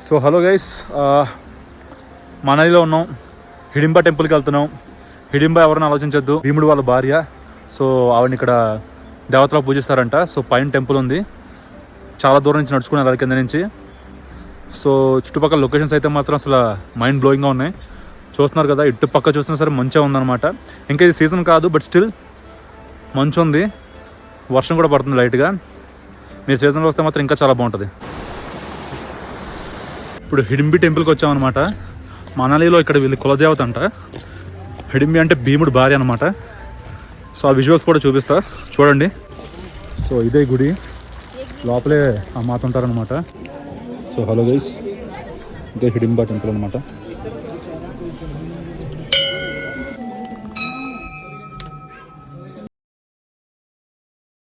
So hello guys, మనాలిలో ఉన్నాం. హిడింబా టెంపుల్కి వెళ్తున్నాం. హిడింబా ఎవరైనా ఆలోచించద్దు, భీముడు వాళ్ళ భార్య. సో ఆవిడని ఇక్కడ దేవతలో పూజిస్తారంట. సో పైన టెంపుల్ ఉంది, చాలా దూరం నుంచి నడుచుకుని వెళ్ళాలి కింద నుంచి. సో చుట్టుపక్కల లొకేషన్స్ అయితే మాత్రం అసలు మైండ్ బ్లోయింగ్గా ఉన్నాయి. చూస్తున్నారు కదా, ఇటు పక్క చూసినా సరే మంచిగా ఉందన్నమాట. ఇంకా ఇది సీజన్ కాదు, బట్ స్టిల్ మంచు ఉంది, వర్షం కూడా పడుతుంది లైట్గా. మీరు సీజన్లో వస్తే మాత్రం ఇంకా చాలా బాగుంటుంది. ఇప్పుడు హిడింబి టెంపుల్కి వచ్చామన్నమాట. మనాలిలో ఇక్కడ వీళ్ళు కులదేవత అంట. హిడింబి అంటే భీముడు భార్య అనమాట. సో ఆ విజువల్స్ కూడా చూపిస్తా, చూడండి. సో ఇదే గుడి, లోపలే ఆ మాత ఉంటారనమాట. సో హలో గైస్, ఇదే హిడింబా టెంపుల్ అనమాట.